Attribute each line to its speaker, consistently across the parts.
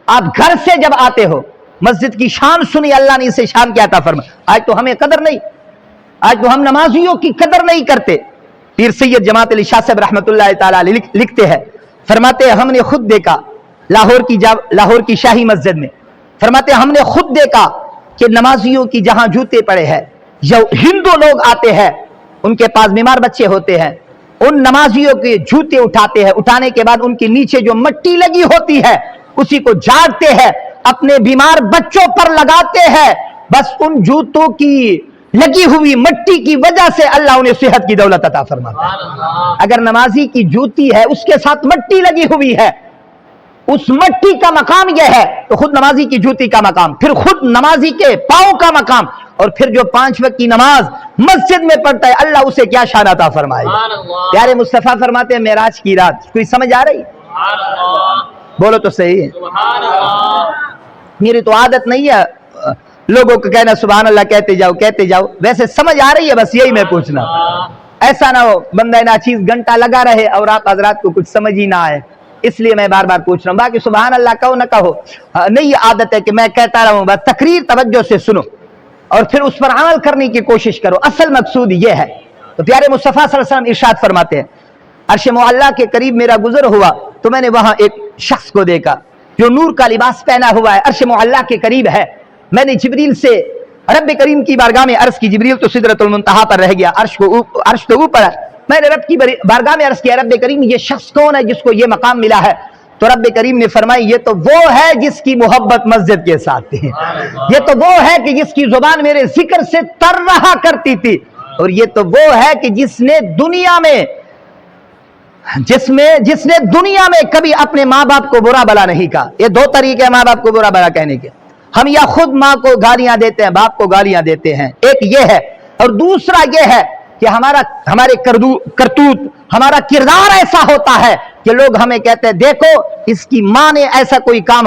Speaker 1: آپ گھر سے جب آتے ہو مسجد کی شان سنی, اللہ نے اسے شان کیا عطا فرمایا. آج تو ہمیں قدر نہیں, آج تو ہم نمازیوں کی قدر نہیں کرتے. پیر سید جماعت علی شاہ صاحب رحمۃ اللہ تعالی لکھتے ہیں, فرماتے ہیں ہم نے خود دیکھا لاہور کی شاہی مسجد میں, فرماتے ہیں ہم نے خود دیکھا کہ نمازیوں کی جہاں جوتے پڑے ہیں, جو ہندو لوگ آتے ہیں ان کے پاس بیمار بچے ہوتے ہیں, ان نمازیوں کے جوتے اٹھاتے ہیں, اٹھانے کے بعد ان کے نیچے جو مٹی لگی ہوتی ہے اسی کو جھاڑتے ہیں, اپنے بیمار بچوں پر لگاتے ہیں. بس ان جوتوں کی لگی ہوئی مٹی کی وجہ سے اللہ انہیں صحت کی دولت عطا فرماتا ہے. اگر نمازی کی جوتی ہے اس کے ساتھ مٹی لگی ہوئی ہے, اس مٹی کا مقام یہ ہے, تو خود نمازی کی جوتی کا مقام, پھر خود نمازی کے پاؤں کا مقام, اور پھر جو 5 وقت کی نماز مسجد میں پڑھتا ہے اللہ اسے کیا شان عطا فرمائے. پیارے مصطفیٰ فرماتے ہیں معراج کی رات, کوئی سمجھ آ رہی؟ بولو تو صحیح ہے. میری تو عادت نہیں ہے لوگوں کو کہنا سبحان اللہ کہتے جاؤ, ویسے سمجھ آ رہی ہے, بس یہی میں پوچھنا. ایسا نہ ہو بندہ ناچیز گھنٹہ لگا رہے اور آپ حضرات کو کچھ سمجھ ہی نہ آئے, اس لیے میں بار بار پوچھ رہا ہوں. باقی سبحان اللہ کہو نہ کہو, نہیں یہ عادت ہے کہ میں کہتا رہوں, بس تقریر توجہ سے سنو اور پھر اس پر عمل کرنے کی کوشش کرو, اصل مقصود یہ ہے. تو پیارے مصطفیٰ صلی اللہ علیہ وسلم ارشاد فرماتے ہیں عرش معلیٰ کے قریب میرا گزر ہوا تو میں نے وہاں ایک شخص کو دیکھا جو نور کا لباس پہنا ہوا ہے, عرش معلیٰ کے قریب ہے. میں نے جبریل سے رب کریم کی بارگاہ میں عرض کی, جبریل تو سدرۃ المنتہا پر رہ گیا, عرش تو اوپر ہے. میں نے رب کی بارگاہ میں عرض کیا رب کریم یہ شخص کون ہے جس کو یہ مقام ملا ہے؟ تو رب کریم نے فرمائی یہ تو وہ ہے جس کی محبت مسجد کے ساتھ تھی, یہ تو وہ ہے کہ جس کی زبان میرے ذکر سے تر رہا کرتی تھی, اور یہ تو وہ ہے کہ جس نے دنیا میں کبھی اپنے ماں باپ کو برا بلا نہیں کہا. یہ 2 طریقے ہیں ماں باپ کو برا بلا کہنے کے, ہم یا خود ماں کو گالیاں دیتے ہیں, باپ کو گالیاں دیتے ہیں, ایک یہ ہے, اور دوسرا یہ ہے کہ ہمارے کرتوت, ہمارا کردار ایسا ہوتا ہے کہ لوگ ہمیں کہتے ہیں دیکھو اس کی ماں نے ایسا کوئی کام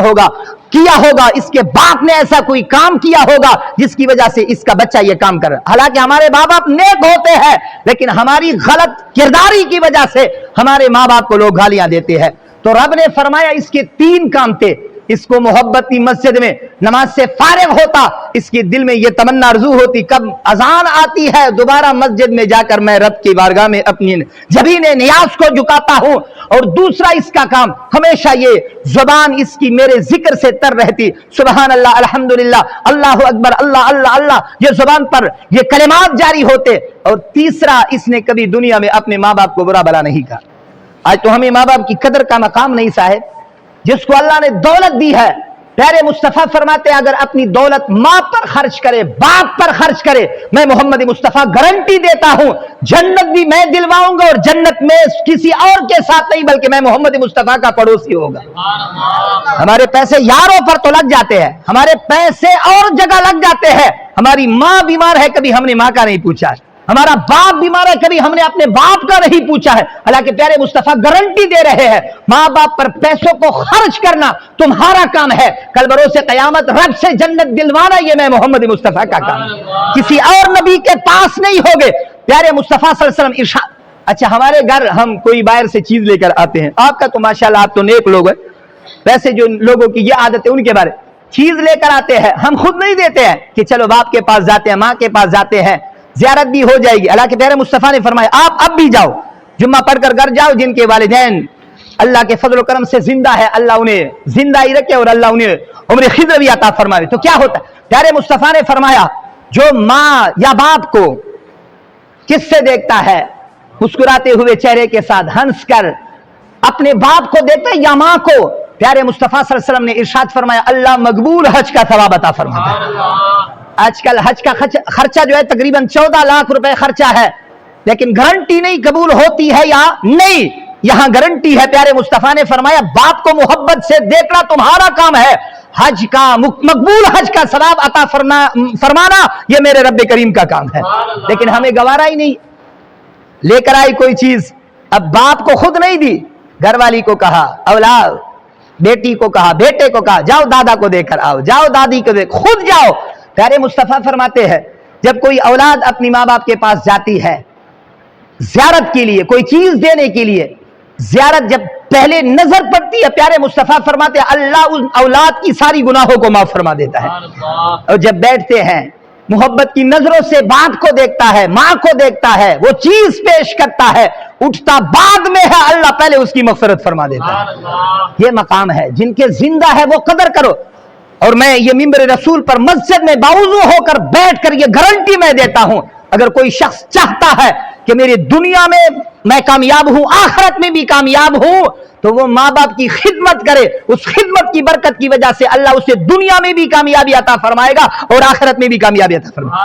Speaker 1: کیا ہوگا, اس کے باپ نے ایسا کوئی کام کیا ہوگا جس کی وجہ سے اس کا بچہ یہ کام کر رہا ہے. حالانکہ ہمارے ماں باپ نیک ہوتے ہیں لیکن ہماری غلط کرداری کی وجہ سے ہمارے ماں باپ کو لوگ گالیاں دیتے ہیں. تو رب نے فرمایا اس کے 3 کام تھے. اس کو محبت تھی مسجد میں نماز سے فارغ ہوتا, اس کے دل میں یہ تمنا آرزو ہوتی کب اذان آتی ہے دوبارہ مسجد میں جا کر میں رب کی بارگاہ میں اپنی جبین نیاز کو جھکاتا ہوں. اور دوسرا اس کا کام ہمیشہ یہ زبان اس کی میرے ذکر سے تر رہتی, سبحان اللہ, الحمدللہ, اللہ اکبر, اللہ اللہ اللہ, یہ زبان پر یہ کلمات جاری ہوتے. اور تیسرا اس نے کبھی دنیا میں اپنے ماں باپ کو برا بلا نہیں کہا. آج تو ہمیں ماں باپ کی قدر کا مقام نہیں صاحب. جس کو اللہ نے دولت دی ہے, پیارے مصطفیٰ فرماتے ہیں اگر اپنی دولت ماں پر خرچ کرے, باپ پر خرچ کرے, میں محمد مصطفیٰ گارنٹی دیتا ہوں جنت بھی میں دلواؤں گا, اور جنت میں کسی اور کے ساتھ نہیں بلکہ میں محمد مصطفیٰ کا پڑوسی ہوگا. ہمارے پیسے یاروں پر تو لگ جاتے ہیں, ہمارے پیسے اور جگہ لگ جاتے ہیں. ہماری ماں بیمار ہے کبھی ہم نے ماں کا نہیں پوچھا ہے, ہمارا باپ بیمار ہے کبھی ہم نے اپنے باپ کا نہیں پوچھا ہے. حالانکہ پیارے مصطفیٰ گارنٹی دے رہے ہیں ماں باپ پر پیسوں کو خرچ کرنا تمہارا کام ہے, کل بروز قیامت رب سے جنت دلوانا یہ میں محمد مصطفیٰ کا کام ہے, کسی اور نبی کے پاس نہیں ہوگے. پیارے مصطفیٰ صلی اللہ علیہ وسلم ارشاد. اچھا ہمارے گھر ہم کوئی باہر سے چیز لے کر آتے ہیں, آپ کا تو ماشاءاللہ آپ تو نیک لوگ ہیں, ویسے جو لوگوں کی یہ عادت ہے ان کے بارے چیز لے کر آتے ہیں, ہم خود نہیں دیتے ہیں کہ چلو باپ کے پاس جاتے ہیں, ماں کے پاس جاتے ہیں, زیارت بھی ہو جائے گی. حالانکہ پیارے مصطفیٰ نے فرمایا آپ اب بھی جاؤ, جمعہ پڑھ کر گھر جاؤ, جن کے والدین اللہ کے فضل و کرم سے زندہ ہے اللہ انہیں زندہ ہی رکھے اور اللہ انہیں عمر خضر بھی عطا فرمائے. تو کیا ہوتا ہے, پیارے مصطفیٰ نے فرمایا جو ماں یا باپ کو کس سے دیکھتا ہے, مسکراتے ہوئے چہرے کے ساتھ ہنس کر اپنے باپ کو دیکھتا ہے یا ماں کو, پیارے مصطفیٰ صلی اللہ علیہ وسلم نے ارشاد فرمایا اللہ مقبول حج کا ثواب عطا فرماتا ہے. آج کل حج کا خرچہ جو ہے تقریباً 14 لاکھ روپے خرچہ ہے, لیکن گارنٹی نہیں قبول ہوتی ہے یا نہیں. یہاں گارنٹی ہے, پیارے مصطفیٰ نے فرمایا باپ کو محبت سے دیکھنا تمہارا کام ہے, حج کا مقبول حج کا ثواب عطا فرمانا یہ میرے رب کریم کا کام ہے. لیکن ہمیں گوارا ہی نہیں, لے کر آئی کوئی چیز, اب باپ کو خود نہیں دی, گھر والی کو کہا, اولاد بیٹی کو کہا, بیٹے کو کہا جاؤ دادا کو دے کر آؤ, جاؤ دادی کو دے, خود جاؤ. پیارے مصطفیٰ فرماتے ہیں جب کوئی اولاد اپنی ماں باپ کے پاس جاتی ہے زیارت کے لیے, کوئی چیز دینے کے لیے, زیارت جب پہلے نظر پڑتی ہے پیارے مصطفیٰ فرماتے ہیں اللہ ان اولاد کی ساری گناہوں کو معاف فرما دیتا ہے. اور جب بیٹھتے ہیں محبت کی نظروں سے باپ کو دیکھتا ہے, ماں کو دیکھتا ہے, وہ چیز پیش کرتا ہے, اٹھتا بعد میں ہے, اللہ پہلے اس کی مغفرت فرما دیتا ہے. یہ مقام ہے جن کے زندہ ہے وہ قدر کرو. اور میں یہ ممبر رسول پر مسجد میں باوضو ہو کر بیٹھ کر یہ گارنٹی میں دیتا ہوں, اگر کوئی شخص چاہتا ہے کہ میری دنیا میں کامیاب ہوں, آخرت میں بھی کامیاب ہوں, تو وہ ماں باپ کی خدمت کرے. اس خدمت کی برکت کی وجہ سے اللہ اسے دنیا میں بھی کامیابی عطا فرمائے گا اور آخرت میں بھی کامیابی عطا فرمائے گا.